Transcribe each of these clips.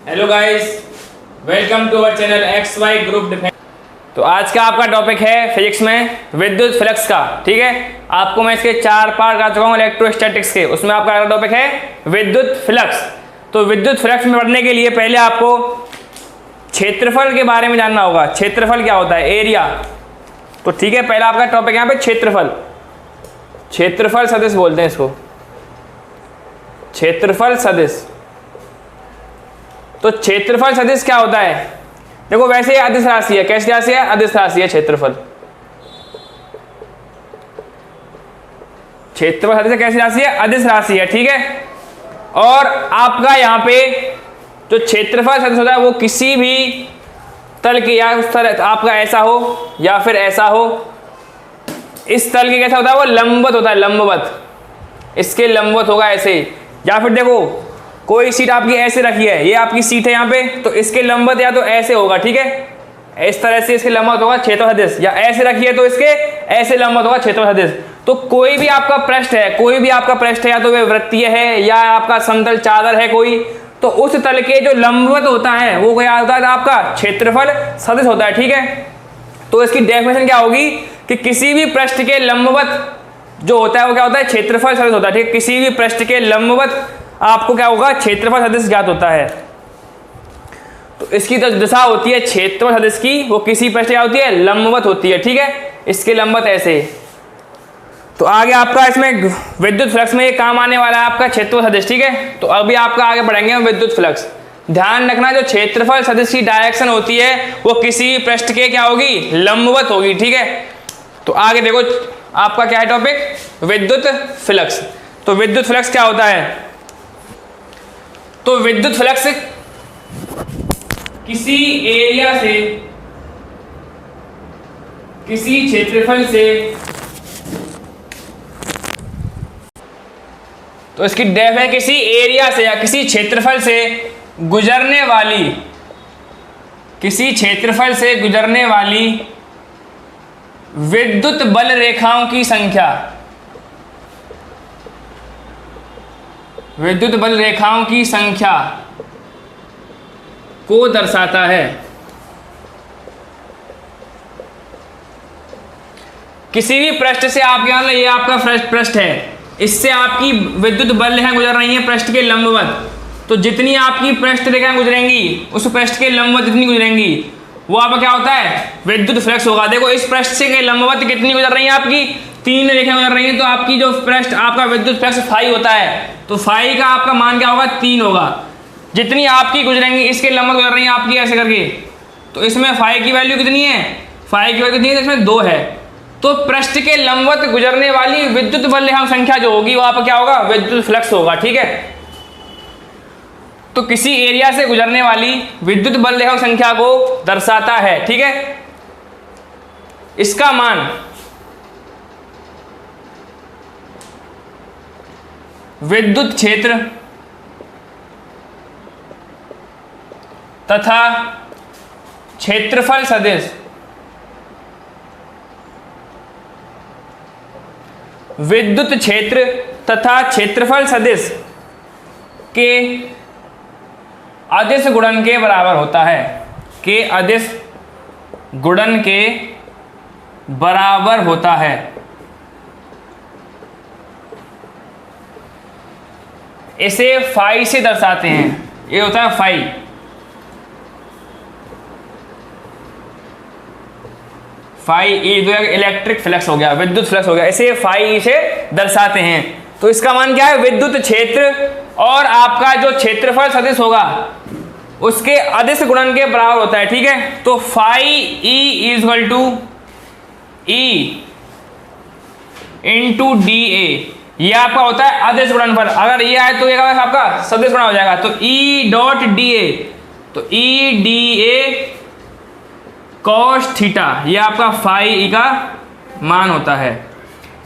Hello guys, welcome to our channel X Y group defence. तो आज का आपका टॉपिक है फिजिक्स में विद्युत फ्लक्स का। ठीक है, आपको मैं इसके 4 पार्ट करा चुका हूँ इलेक्ट्रोस्टैटिक्स के। उसमें आपका अगला टॉपिक है विद्युत फ्लक्स। तो विद्युत फ्लक्स में पढ़ने के लिए पहले आपको क्षेत्रफल के बारे में जानना होगा। क्षेत्रफल क्या होता है? एरिया। तो ठीक है, पहला आपका टॉपिक यहाँ पे क्षेत्रफल। क्षेत्रफल सदिश बोलते हैं इसको, क्षेत्रफल सदिश। तो क्षेत्रफल सदिश क्या होता है? देखो, वैसे ये अदिश राशि है। कैसी राशि है? अदिश राशि है क्षेत्रफल। क्षेत्रफल सदिश कैसी राशि है? अदिश राशि है। ठीक है, और आपका यहाँ पे जो क्षेत्रफल सदिश होता है वो किसी भी तल के, या उस तल आपका ऐसा हो या फिर ऐसा हो, इस तल के कैसा होता है? वो लंबवत होता है, लंबवत। इसके लंबवत होगा ऐसे। या फिर देखो, कोई सीट आपकी ऐसे रखी है, ये आपकी सीट है यहाँ पे, तो इसके लंबवत या तो ऐसे होगा। ठीक है, इस तरह से इसके लंबवत होगा क्षेत्रफल सदिश, या ऐसे रखी है तो इसके ऐसे लंबवत होगा क्षेत्रफल सदिश। तो कोई भी आपका पृष्ठ है, कोई भी आपका पृष्ठ है, या तो वे वृत्तीय है या आपका समतल चादर है कोई, तो उस तल के जो लंबवत होता है वो क्या होता है? आपका क्षेत्रफल सदिश होता है। ठीक है, तो इसकी डेफिनेशन क्या होगी कि किसी भी पृष्ठ के लंबवत जो होता है वो क्या होता है? क्षेत्रफल सदिश होता है। ठीक है, किसी भी पृष्ठ के लंबवत आपको क्या होगा? क्षेत्रफल सदिश ज्ञात होता है। तो इसकी जो दिशा होती है क्षेत्रफल सदिश की, वो किसी पृष्ठ क्या होती है? लंबवत होती है। ठीक है, इसके लंबवत ऐसे। तो आगे आपका इसमें विद्युत फ्लक्स में ये काम आने वाला है आपका क्षेत्रफल सदिश। ठीक है, तो अभी आपका आगे बढ़ेंगे हम विद्युत फ्लक्स। ध्यान रखना, जो क्षेत्रफल सदिश की डायरेक्शन होती है वो किसी पृष्ठ के क्या होगी? लंबवत होगी। ठीक है, तो आगे देखो आपका क्या है टॉपिक? विद्युत फ्लक्स। तो विद्युत फ्लक्स क्या होता है? तो विद्युत फ्लक्स किसी एरिया से, किसी क्षेत्रफल से, तो इसकी डेफ है किसी एरिया से या किसी क्षेत्रफल से गुजरने वाली, किसी क्षेत्रफल से गुजरने वाली विद्युत बल रेखाओं की संख्या, विद्युत बल रेखाओं की संख्या को दर्शाता है। किसी भी पृष्ठ से आपके यहाँ, ये आपका पृष्ठ है, इससे आपकी विद्युत बल रेखाएं गुजर रही हैं पृष्ठ के लंबवत। तो जितनी आपकी पृष्ठ रेखाएं गुजरेंगी, उस पृष्ठ के लंबवत जितनी गुजरेंगी, वो आपका क्या होता है? विद्युत फ्लक्स होगा। देखो, इस पृष्ठ से के लंबवत कितनी गुजर रही है? आपकी 3 रेखाएं गुजर रही हैं, तो आपकी जो पृष्ठ आपका विद्युत फ्लक्स फाई होता है, तो फाई का आपका मान क्या होगा? 3 होगा। जितनी आपकी गुजरेंगी, इसके लंबवत गुजर रही है आपकी ऐसे करके, तो इसमें फाई की वैल्यू कितनी है? फाई की वैल्यू कितनी है? इसमें 2 है। तो पृष्ठ के लंबवत गुजरने वाली विद्युत बल रेखा संख्या जो होगी वो आपका क्या होगा? विद्युत फ्लक्स होगा। ठीक है, तो किसी एरिया से गुजरने वाली विद्युत बल रेखा संख्या को दर्शाता है। ठीक है, इसका मान विद्युत क्षेत्र तथा क्षेत्रफल सदिश, विद्युत क्षेत्र तथा क्षेत्रफल सदिश के अदिश गुणन के बराबर होता है। के अदिश गुणन के बराबर होता है। इसे फाई से दर्शाते हैं। ये होता है फाई। फाई ई जो इलेक्ट्रिक फ्लक्स हो गया, विद्युत फ्लक्स हो गया, इसे फाई से दर्शाते हैं। तो इसका मान क्या है? विद्युत क्षेत्र और आपका जो क्षेत्रफल सदिश होगा उसके अदिश गुणन के बराबर होता है। ठीक है, तो phi E equal to E into D A, ये आपका होता है अदिश गुणनफल। अगर ये आए तो ये आपका सदिश गुणा हो जाएगा। तो ई डॉट डी ए, तो E D A cos theta, ये आपका फाई ई का मान होता है।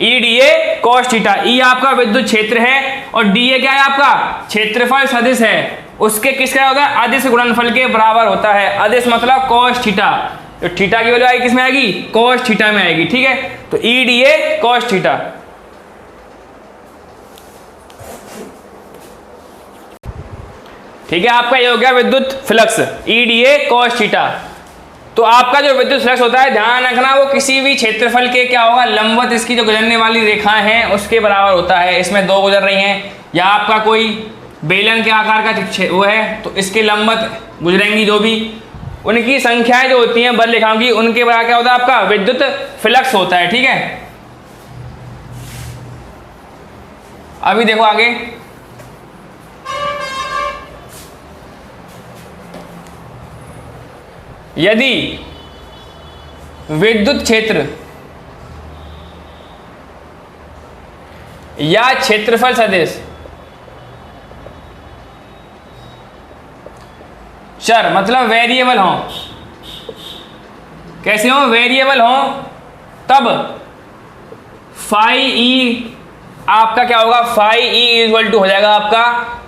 E D A cos theta. E आपका विद्युत क्षेत्र है और डी ए क्या है? आपका क्षेत्रफल सदिश है। उसके किसका होगा? अदिश गुणनफल के बराबर होता है। अदिश मतलब कॉस थीटा। तो थीटा की वैल्यू आएगी किस में आएगी? कॉस थीटा में आएगी। ठीक है, तो E D A cos theta. ठीक है, आपका ये हो गया विद्युत फ्लक्स EDA cos थीटा। तो आपका जो विद्युत फ्लक्स होता है, ध्यान रखना, वो किसी भी क्षेत्रफल के क्या होगा, लंबवत इसकी जो गुजरने वाली रेखाएं हैं उसके बराबर होता है। इसमें दो गुजर रही हैं, या आपका कोई बेलन के आकार का वो है, तो इसके लंबवत गुजरेंगी जो भी, उनकी संख्याएं जो होती हैं बल रेखाओं की, उनके बराबर क्या होता है, आपका विद्युत फ्लक्स होता है। ठीक है, अभी देखो आगे, यदि विद्युत क्षेत्र या क्षेत्रफल सदिश चर मतलब वेरिएबल हो, कैसे हो, वेरिएबल हो, तब फाई ई आपका क्या होगा, फाई ई इक्वल टू हो जाएगा आपका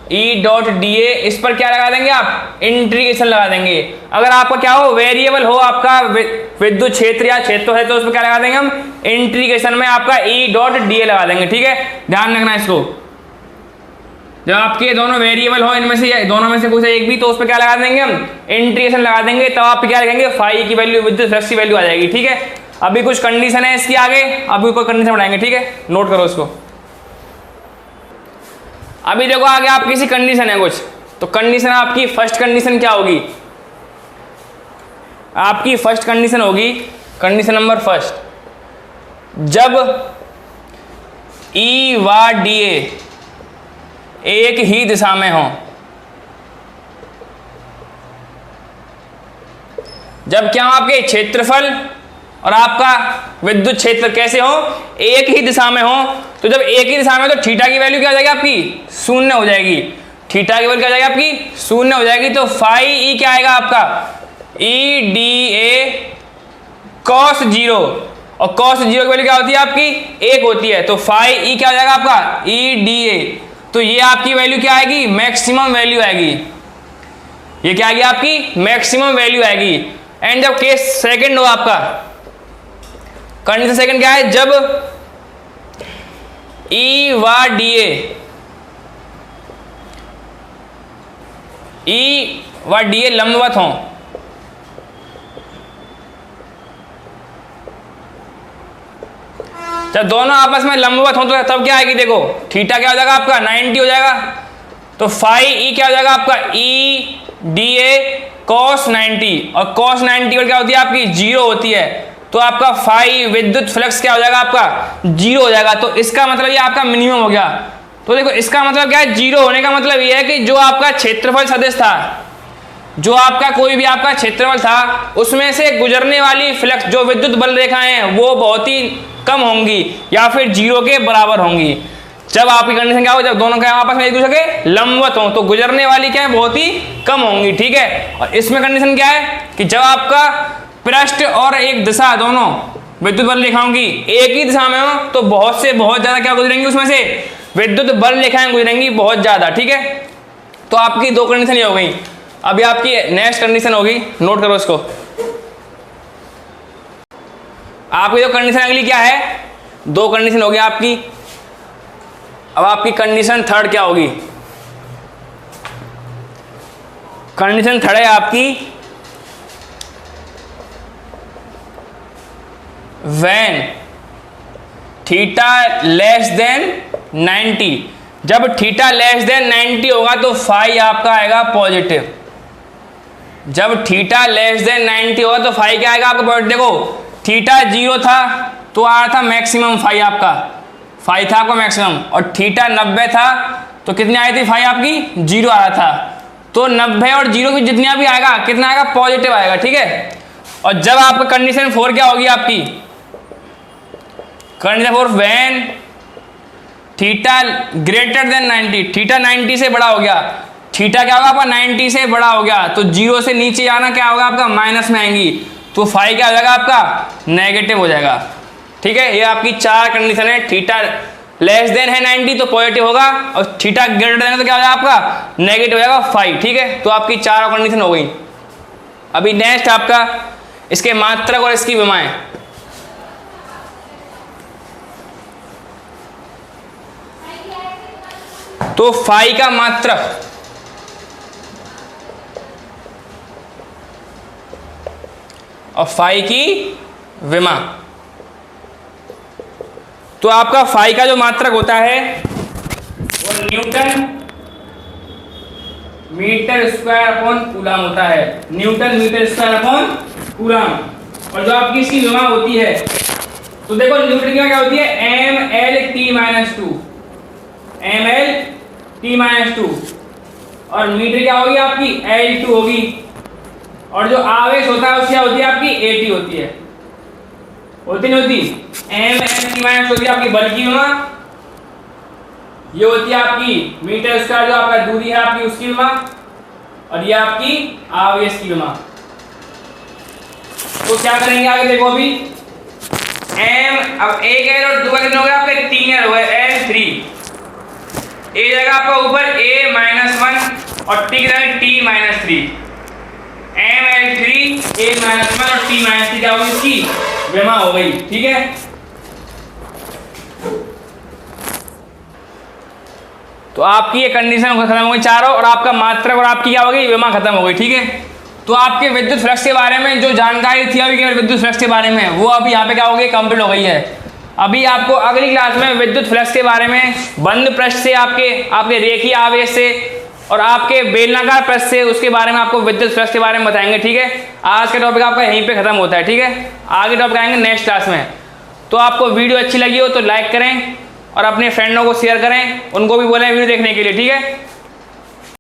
E डॉट DA। इस पर क्या लगा देंगे आप, इंटीग्रेशन लगा देंगे। अगर आपका क्या हो, वेरिएबल हो आपका विद्युत क्षेत्र या क्षेत्र है, तो उस पर क्या लगा देंगे हम, इंटीग्रेशन में आपका E डॉट DA लगा देंगे। ठीक है, ध्यान रखना इसको, जब आपके दोनों वेरिएबल हो, इनमें से दोनों में से कुछ एक भी, तो उस पर क्या लगा देंगे हम, इंटीग्रेशन लगा देंगे, तब आप क्या लिखेंगे, फाई की वैल्यू, विद्युत फ्लक्स की वैल्यू आ जाएगी। ठीक है, अभी कुछ कंडीशन है इसकी आगे, अभी कोई कंडीशन बनाएंगे। ठीक है, नोट करो इसको। अभी देखो आगे आप किसी कंडीशन है कुछ, तो कंडीशन आपकी फर्स्ट कंडीशन क्या होगी, आपकी फर्स्ट कंडीशन होगी, कंडीशन नंबर फर्स्ट, जब E व DA एक ही दिशा में हो, जब क्या आपके क्षेत्रफल और आपका विद्युत क्षेत्र कैसे हो, एक ही दिशा में हो, तो जब एक ही दिशा में, तो थीटा की वैल्यू क्या हो जाएगी आपकी, शून्य हो जाएगी। थीटा की वैल्यू क्या हो जाएगी आपकी, शून्य हो जाएगी। तो फाई ई क्या आएगा आपका, EDA cos 0, और cos 0 की वैल्यू क्या होती है आपकी, 1 होती है। तो फाई ई क्या हो जाएगा आपका, EDA। तो ये आपकी वैल्यू क्या आएगी, मैक्सिमम वैल्यू आएगी। ये क्या आएगी आपकी, मैक्सिमम वैल्यू आएगी। एंड जब केस सेकंड हो आपका, कंडीशन सेकंड क्या है, जब E व DA, E व DA लंबवत हों, जब दोनों आपस में लंबवत हों, तो तब क्या आएगी, देखो थीटा क्या हो जाएगा आपका, 90 हो जाएगा। तो फाई ई क्या हो जाएगा आपका, EDA cos 90, और cos 90 और क्या होती है आपकी, 0 होती है। तो आपका फाई विद्युत फ्लक्स क्या हो जाएगा आपका, 0 हो जाएगा। तो इसका मतलब ये आपका मिनिमम हो गया। तो देखो इसका मतलब क्या है, 0 होने का मतलब ये है कि जो आपका क्षेत्रफल सदिश था, जो आपका कोई भी आपका क्षेत्रफल था, उसमें से गुजरने वाली फ्लक्स जो विद्युत बल रेखाएं हैं वो बहुत ही कम होंगी या फिर 0 के बराबर होंगी। जब आपकी कंडीशन क्या हो, जब दोनों क्या आपस में एक दूसरे के लंबवत हों, तो गुजरने वाली क्या है, बहुत ही कम होंगी। ठीक है, और इसमें कंडीशन क्या है कि जब आपका पृष्ठ और एक दिशा दोनों विद्युत बल रेखाओं की एक ही दिशा में हो, तो बहुत से बहुत ज्यादा क्या गुजरेंगी, उसमें से विद्युत बल रेखाएं गुजरेंगी बहुत ज्यादा। ठीक है, तो आपकी दो कंडीशन ये हो गई। अभी आपकी नेक्स्ट कंडीशन होगी, नोट करो इसको। आपकी जो कंडीशन अगली क्या है, दो कंडीशन होगी आपकी। अब आपकी कंडीशन थर्ड क्या होगी, कंडीशन थर्ड है आपकी, व्हेन थीटा लेस देन 90, जब थीटा लेस देन 90 होगा तो फाई आपका आएगा पॉजिटिव। जब थीटा लेस देन 90 होगा तो फाई क्या आएगा आपका पॉजिटिव। देखो थीटा 0 था तो आ रहा था मैक्सिमम फाई, आपका फाई था आपका मैक्सिमम, और थीटा 90 था तो कितनी आई थी फाई आपकी, 0 आ रहा था। तो 90 और 0 की जितनी भी आएगा, कितना आएगा, पॉजिटिव आएगा। ठीक है, और जब आपका कंडीशन 4 क्या होगी आपकी, condition 4 when theta greater than 90, theta 90 से बड़ा हो गया, थीटा क्या होगा आपका 90 से बड़ा हो गया, तो 0 से नीचे आना क्या होगा आपका, माइनस में आएंगी, तो फाई क्या हो जाएगा आपका, नेगेटिव हो जाएगा। ठीक है, ये आपकी चार कंडीशन है। थीटा लेस देन है 90 तो पॉजिटिव होगा, और थीटा ग्रेटर देन तो क्या हो जाएगा आपका, नेगेटिव हो जाएगा फाई। ठीक है, तो आपकी चार कंडीशन हो गई। अभी नेक्स्ट आपका इसके मात्रक और इसकी विमाएं। तो फाई का मात्रक और फाई की विमा। तो आपका फाई का जो मात्रक होता है वो newton metre square upon coulomb होता है, newton metre square upon coulomb. और जो आपकी इसकी विमा होती है, तो देखो न्यूटन की क्या होती है, mL/t-2, mL/t-2, और मीटर क्या होगी आपकी L2 होगी, और जो आवेश होता है उसकी क्या होती है आपकी AT होती है, होती नहीं होती, mL/t- होती है आपकी बल की विमा, ये होती है आपकी मीटर स्क्वायर जो आपका दूरी है आपकी उसकी विमा, और ये आपकी आवेश की विमा। तो क्या करेंगे आगे देखो अभी, m अब एक एल और दो का कितना हो गया आपके 3 एल हो गए, L3, ए जाएगा आपका ऊपर a-1 और t कितना है t-3, mL3 a-1 और t-3 क्या होगी इसकी विमा हो गई, ठीक है। तो आपकी ये कंडीशन खत्म हो गई चारों, और आपका मात्रक और आपकी क्या हो गई विमा खत्म हो गई, ठीक है। तो आपके विद्युत फ्लक्स के बारे में जो जानकारी थी अभी केवल विद्युत फ्लक्स के बारे में, वो अभी यहाँ पे क्या हो गई, कंप्लीट हो गई है। अभी आपको अगली क्लास में विद्युत फ्लक्स के बारे में बंद पृष्ठ से आपके रेखीय आवेश से और आपके बेलनाकार पृष्ठ से उसके बारे में आपको विद्युत फ्लक्स के बारे में बताएंगे, ठीक है। आज का टॉपिक आपका यहीं पे खत्म होता है, ठीक है। आगे टॉपिक आएंगे नेक्स्ट क्लास में। तो आपको वीडियो अच्छी लगी हो तो लाइक करें और अपने फ्रेंडों को शेयर करें, उनको भी बोलें वीडियो देखने के लिए, ठीक है।